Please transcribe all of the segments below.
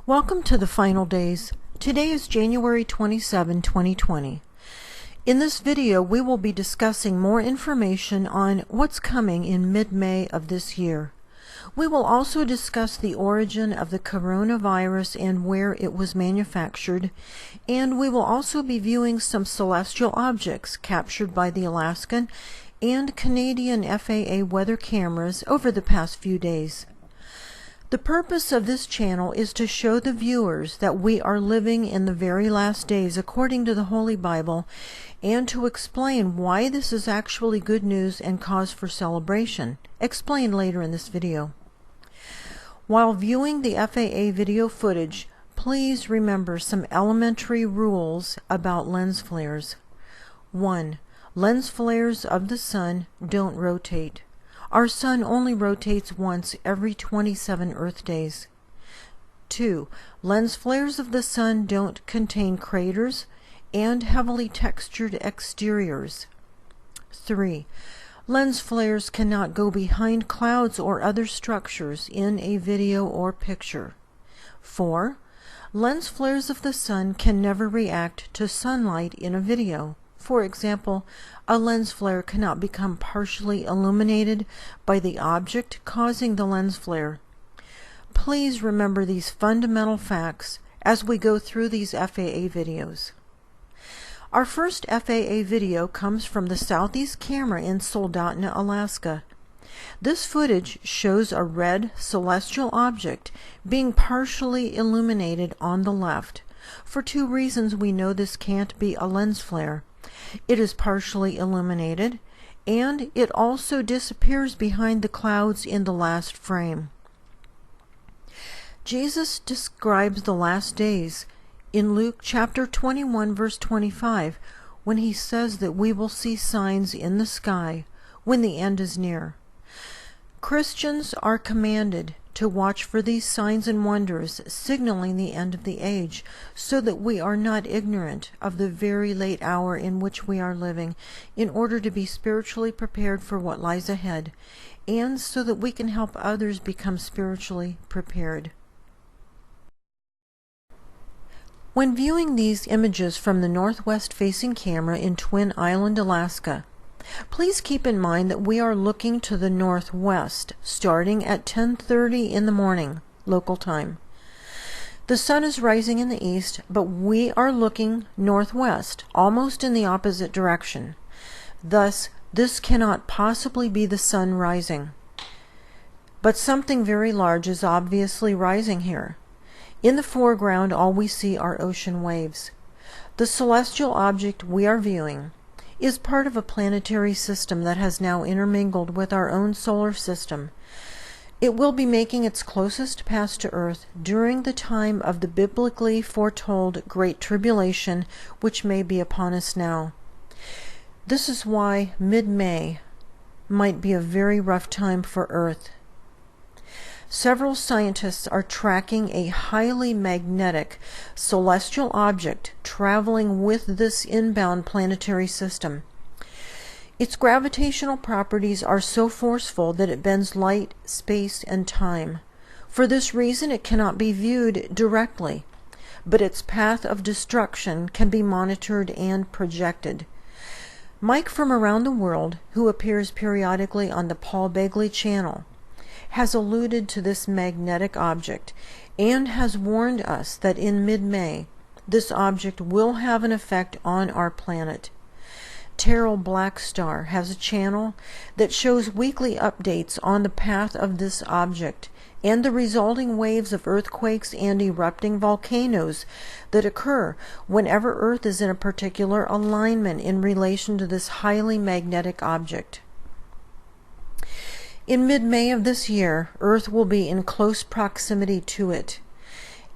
Welcome to the final days. Today is January 27, 2020. In this video, we will be discussing more information on what's coming in mid-May of this year. We will also discuss the origin of the coronavirus and where it was manufactured, and we will also be viewing some celestial objects captured by the Alaskan and Canadian FAA weather cameras over the past few days. The purpose of this channel is to show the viewers that we are living in the very last days according to the Holy Bible, and to explain why this is actually good news and cause for celebration, explained later in this video. While viewing the FAA video footage, please remember some elementary rules about lens flares. 1. Lens flares of the sun don't rotate. Our sun only rotates once every 27 Earth days. 2. Lens flares of the sun don't contain craters and heavily textured exteriors. 3. Lens flares cannot go behind clouds or other structures in a video or picture. 4. Lens flares of the sun can never react to sunlight in a video. For example, a lens flare cannot become partially illuminated by the object causing the lens flare. Please remember these fundamental facts as we go through these FAA videos. Our first FAA video comes from the southeast camera in Soldotna, Alaska. This footage shows a red celestial object being partially illuminated on the left. For two reasons we know this can't be a lens flare. It is partially illuminated, and it also disappears behind the clouds in the last frame. Jesus describes the last days in Luke chapter 21 verse 25 when he says that we will see signs in the sky when the end is near. Christians are commanded to watch for these signs and wonders signaling the end of the age, so that we are not ignorant of the very late hour in which we are living, in order to be spiritually prepared for what lies ahead, and so that we can help others become spiritually prepared. When viewing these images from the northwest-facing camera in Twin Island, Alaska, please keep in mind that we are looking to the northwest, starting at 10:30 in the morning, local time. The sun is rising in the east, but we are looking northwest, almost in the opposite direction. Thus, this cannot possibly be the sun rising. But something very large is obviously rising here. In the foreground, all we see are ocean waves. The celestial object we are viewing is part of a planetary system that has now intermingled with our own solar system. It will be making its closest pass to Earth during the time of the biblically foretold Great Tribulation, which may be upon us now. This is why mid-May might be a very rough time for Earth. Several scientists are tracking a highly magnetic celestial object traveling with this inbound planetary system. Its gravitational properties are so forceful that it bends light, space, and time. For this reason, it cannot be viewed directly, but its path of destruction can be monitored and projected. Mike from around the world, who appears periodically on the Paul Begley channel, has alluded to this magnetic object and has warned us that in mid-May this object will have an effect on our planet. Terrell Blackstar has a channel that shows weekly updates on the path of this object and the resulting waves of earthquakes and erupting volcanoes that occur whenever Earth is in a particular alignment in relation to this highly magnetic object. In mid-May of this year, Earth will be in close proximity to it,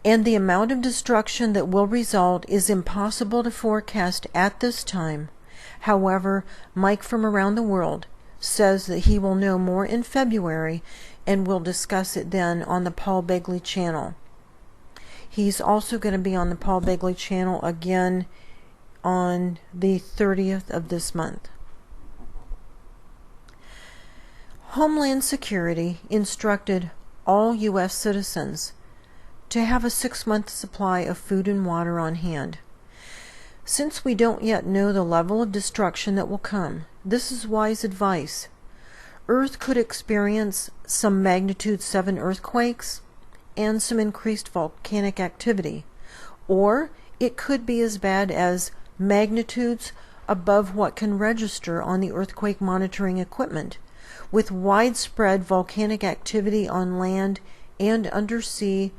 and the amount of destruction that will result is impossible to forecast at this time. However, Mike from around the world says that he will know more in February and will discuss it then on the Paul Begley channel. He's also going to be on the Paul Begley channel again on the 30th of this month. Homeland Security instructed all U.S. citizens to have a 6-month supply of food and water on hand. Since we don't yet know the level of destruction that will come, this is wise advice. Earth could experience some magnitude 7 earthquakes and some increased volcanic activity, or it could be as bad as magnitudes above what can register on the earthquake monitoring equipment, with widespread volcanic activity on land and undersea,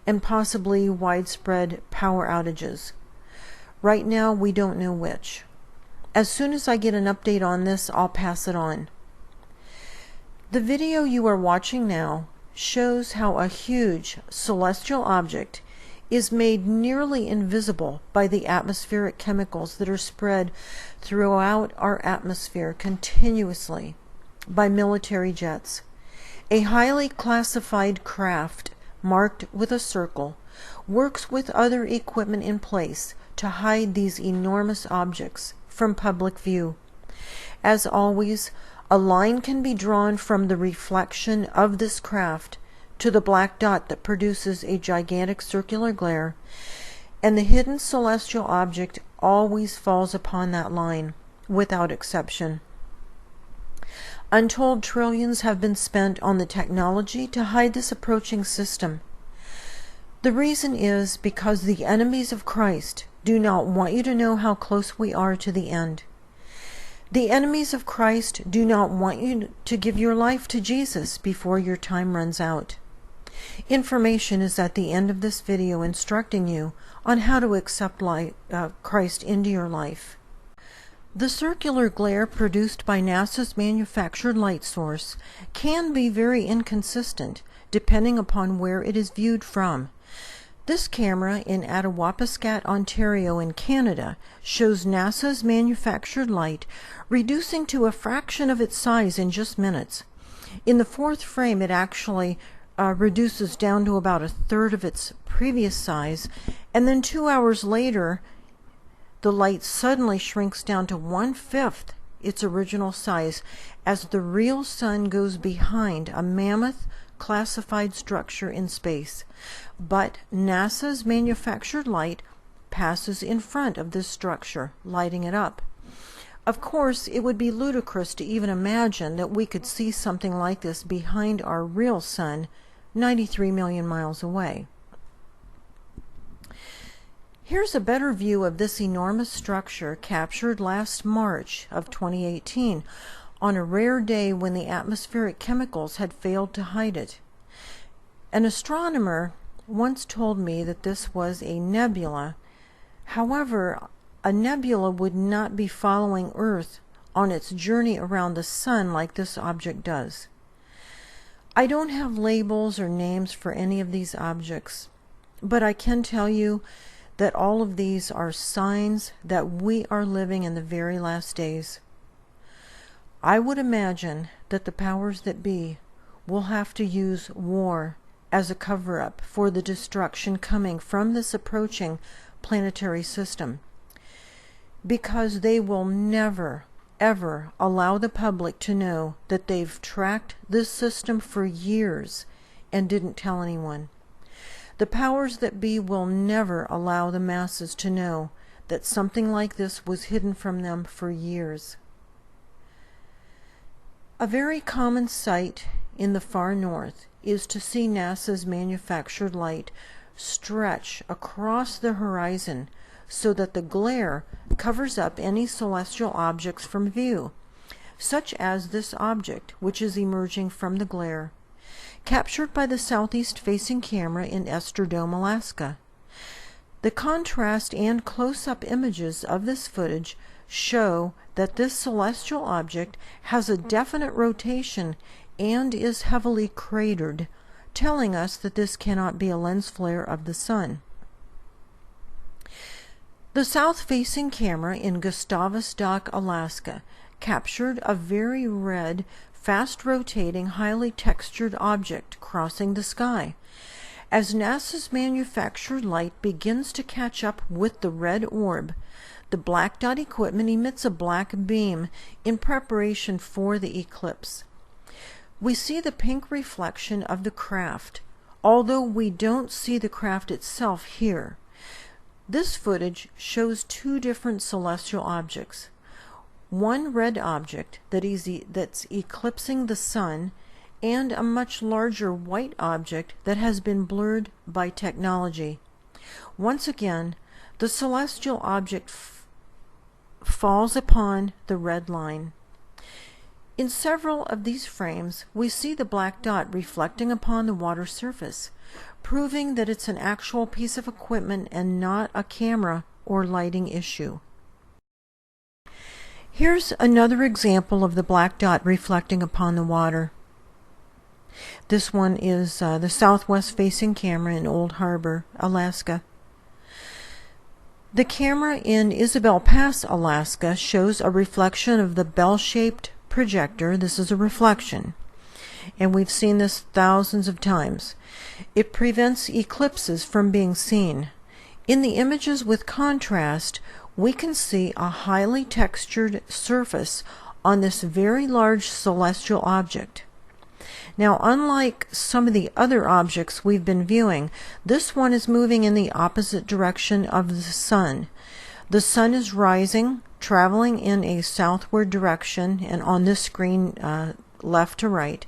and possibly widespread power outages. Right now, we don't know which. As soon as I get an update on this, I'll pass it on. The video you are watching now shows how a huge celestial object is made nearly invisible by the atmospheric chemicals that are spread throughout our atmosphere continuously by military jets. A highly classified craft marked with a circle works with other equipment in place to hide these enormous objects from public view. As always, a line can be drawn from the reflection of this craft to the black dot that produces a gigantic circular glare, and the hidden celestial object always falls upon that line, without exception. Untold trillions have been spent on the technology to hide this approaching system. The reason is because the enemies of Christ do not want you to know how close we are to the end. The enemies of Christ do not want you to give your life to Jesus before your time runs out. Information is at the end of this video instructing you on how to accept Christ into your life. The circular glare produced by NASA's manufactured light source can be very inconsistent depending upon where it is viewed from. This camera in Attawapiskat, Ontario in Canada shows NASA's manufactured light reducing to a fraction of its size in just minutes. In the fourth frame, it actually reduces down to about a third of its previous size, and then 2 hours later, the light suddenly shrinks down to 1/5 its original size as the real sun goes behind a mammoth classified structure in space. But NASA's manufactured light passes in front of this structure, lighting it up. Of course, it would be ludicrous to even imagine that we could see something like this behind our real sun, 93 million miles away. Here's a better view of this enormous structure captured last March of 2018 on a rare day when the atmospheric chemicals had failed to hide it. An astronomer once told me that this was a nebula. However, a nebula would not be following Earth on its journey around the sun like this object does. I don't have labels or names for any of these objects, but I can tell you that all of these are signs that we are living in the very last days. I would imagine that the powers that be will have to use war as a cover-up for the destruction coming from this approaching planetary system, because they will never, ever allow the public to know that they've tracked this system for years and didn't tell anyone. The powers that be will never allow the masses to know that something like this was hidden from them for years. A very common sight in the far north is to see NASA's manufactured light stretch across the horizon so that the glare covers up any celestial objects from view, such as this object which is emerging from the glare, captured by the southeast-facing camera in Esther, Alaska. The contrast and close-up images of this footage show that this celestial object has a definite rotation and is heavily cratered, telling us that this cannot be a lens flare of the sun. The south-facing camera in Gustavus Dock, Alaska, captured a very red, fast-rotating, highly textured object crossing the sky. As NASA's manufactured light begins to catch up with the red orb, the black dot equipment emits a black beam in preparation for the eclipse. We see the pink reflection of the craft although we don't see the craft itself here. This footage shows two different celestial objects. One red object that's eclipsing the sun, and a much larger white object that has been blurred by technology. Once again, the celestial object falls upon the red line. In several of these frames, we see the black dot reflecting upon the water surface, proving that it's an actual piece of equipment and not a camera or lighting issue. Here's another example of the black dot reflecting upon the water. This one is the southwest-facing camera in Old Harbor, Alaska. The camera in Isabel Pass, Alaska shows a reflection of the bell-shaped projector. This is a reflection, and we've seen this thousands of times. It prevents eclipses from being seen. In the images with contrast, we can see a highly textured surface on this very large celestial object. Now, unlike some of the other objects we've been viewing, this one is moving in the opposite direction of the sun. The sun is rising, traveling in a southward direction, and on this screen, left to right,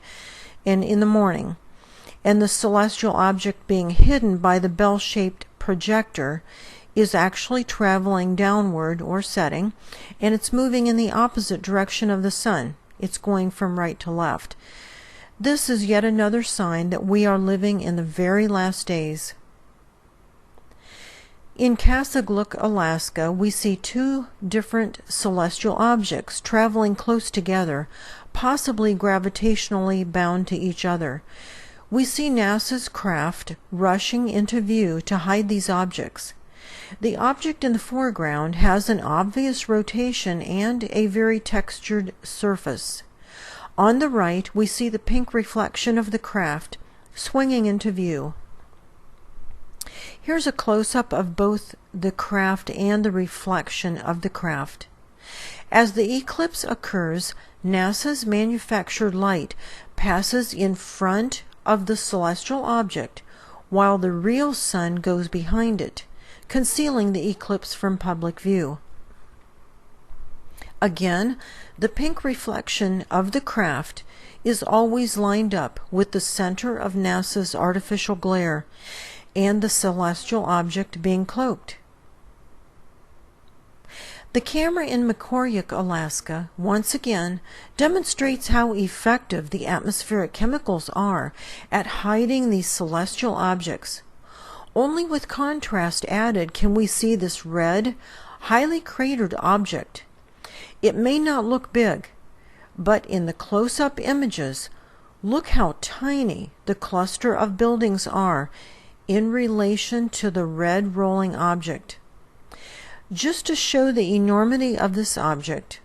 and in the morning. And the celestial object being hidden by the bell-shaped projector is actually traveling downward or setting, and it's moving in the opposite direction of the sun. It's going from right to left. This is yet another sign that we are living in the very last days. In Casagluck, Alaska, we see two different celestial objects traveling close together, possibly gravitationally bound to each other. We see NASA's craft rushing into view to hide these objects. The object in the foreground has an obvious rotation and a very textured surface. On the right, we see the pink reflection of the craft swinging into view. Here's a close-up of both the craft and the reflection of the craft. As the eclipse occurs, NASA's manufactured light passes in front of the celestial object, while the real sun goes behind it, concealing the eclipse from public view. Again, the pink reflection of the craft is always lined up with the center of NASA's artificial glare and the celestial object being cloaked. The camera in Mekoryuk, Alaska, once again demonstrates how effective the atmospheric chemicals are at hiding these celestial objects. Only with contrast added can we see this red, highly cratered object. It may not look big, but in the close-up images, look how tiny the cluster of buildings are in relation to the red rolling object. Just to show the enormity of this object,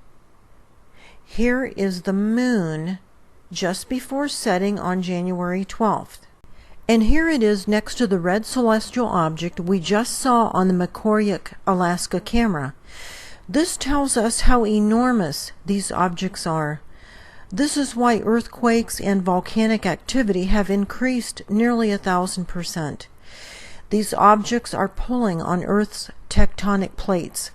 here is the moon just before setting on January 12th. And here it is next to the red celestial object we just saw on the Mekoryuk, Alaska camera. This tells us how enormous these objects are. This is why earthquakes and volcanic activity have increased nearly 1,000%. These objects are pulling on Earth's tectonic plates.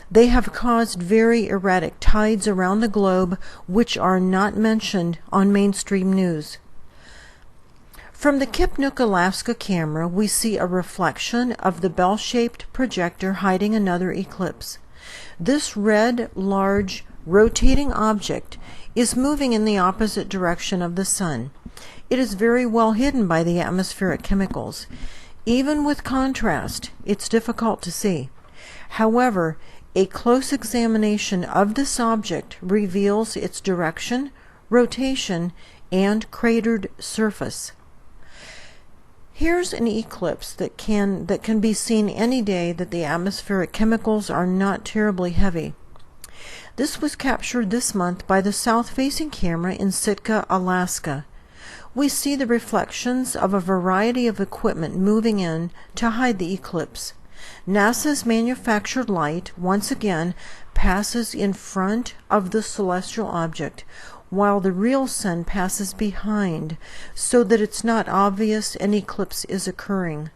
They have caused very erratic tides around the globe, which are not mentioned on mainstream news. From the Kipnuk, Alaska camera, we see a reflection of the bell-shaped projector hiding another eclipse. This red, large, rotating object is moving in the opposite direction of the sun. It is very well hidden by the atmospheric chemicals. Even with contrast, it's difficult to see. However, a close examination of this object reveals its direction, rotation, and cratered surface. Here's an eclipse that can be seen any day that the atmospheric chemicals are not terribly heavy. This was captured this month by the south-facing camera in Sitka, Alaska. We see the reflections of a variety of equipment moving in to hide the eclipse. NASA's manufactured light once again passes in front of the celestial object, while the real sun passes behind, so that it's not obvious an eclipse is occurring.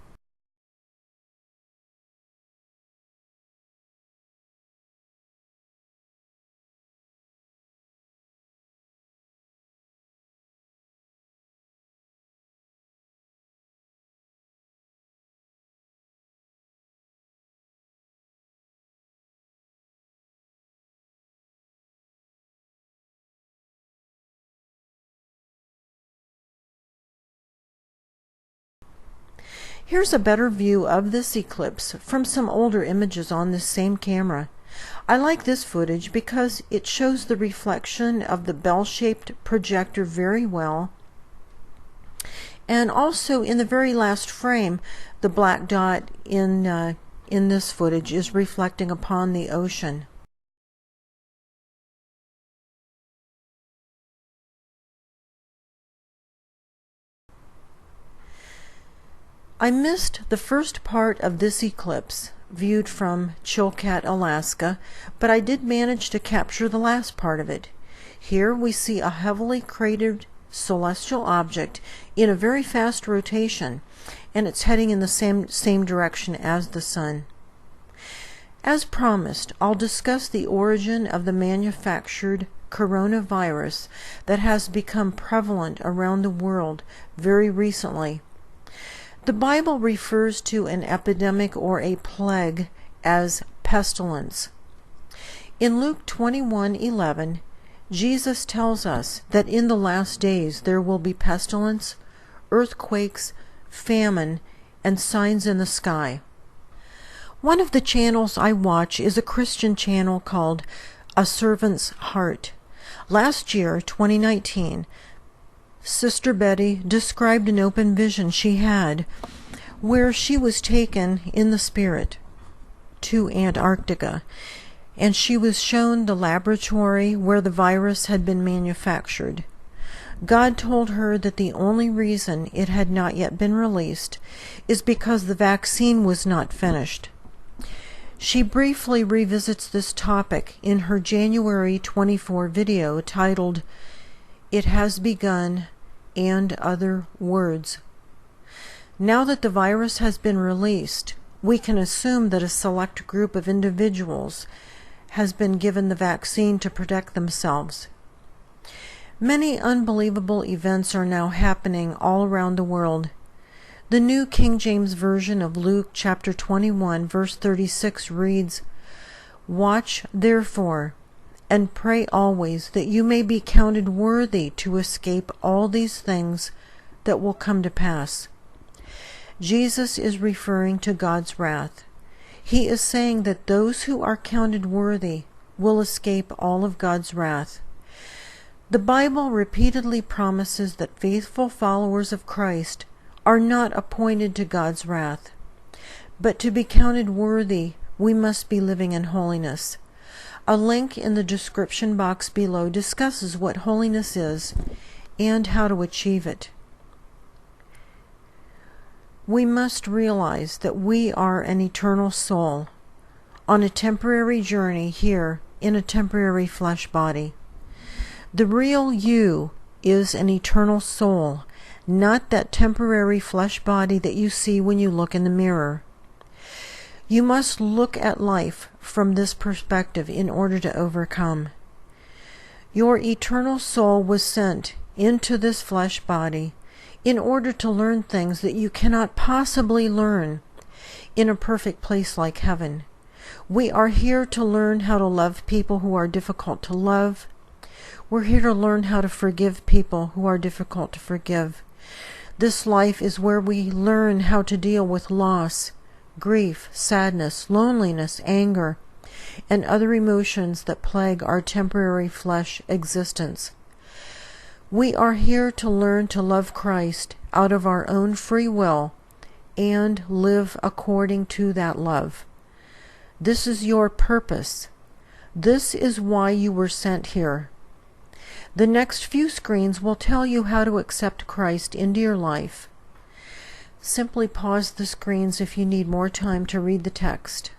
Here's a better view of this eclipse from some older images on this same camera. I like this footage because it shows the reflection of the bell-shaped projector very well. And also in the very last frame, the black dot in this footage is reflecting upon the ocean. I missed the first part of this eclipse, viewed from Chilkat, Alaska, but I did manage to capture the last part of it. Here we see a heavily cratered celestial object in a very fast rotation, and it's heading in the same direction as the sun. As promised, I'll discuss the origin of the manufactured coronavirus that has become prevalent around the world very recently. The Bible refers to an epidemic or a plague as pestilence. In Luke 21:11, Jesus tells us that in the last days there will be pestilence, earthquakes, famine, and signs in the sky. One of the channels I watch is a Christian channel called A Servant's Heart. Last year, 2019, Sister Betty described an open vision she had where she was taken in the spirit to Antarctica, and she was shown the laboratory where the virus had been manufactured. God told her that the only reason it had not yet been released is because the vaccine was not finished. She briefly revisits this topic in her January 24 video titled, "It Has Begun," and other words. Now that the virus has been released, we can assume that a select group of individuals has been given the vaccine to protect themselves. Many unbelievable events are now happening all around the world. The New King James Version of Luke chapter 21 verse 36 reads, "Watch therefore, and pray always that you may be counted worthy to escape all these things that will come to pass." Jesus is referring to God's wrath. He is saying that those who are counted worthy will escape all of God's wrath. The Bible repeatedly promises that faithful followers of Christ are not appointed to God's wrath. But to be counted worthy, we must be living in holiness. A link in the description box below discusses what holiness is and how to achieve it. We must realize that we are an eternal soul on a temporary journey here in a temporary flesh body. The real you is an eternal soul, not that temporary flesh body that you see when you look in the mirror. You must look at life from this perspective in order to overcome. Your eternal soul was sent into this flesh body in order to learn things that you cannot possibly learn in a perfect place like heaven. We are here to learn how to love people who are difficult to love. We're here to learn how to forgive people who are difficult to forgive. This life is where we learn how to deal with loss, grief, sadness, loneliness, anger, and other emotions that plague our temporary flesh existence. We are here to learn to love Christ out of our own free will and live according to that love. This is your purpose. This is why you were sent here. The next few screens will tell you how to accept Christ into your life. Simply pause the screens if you need more time to read the text.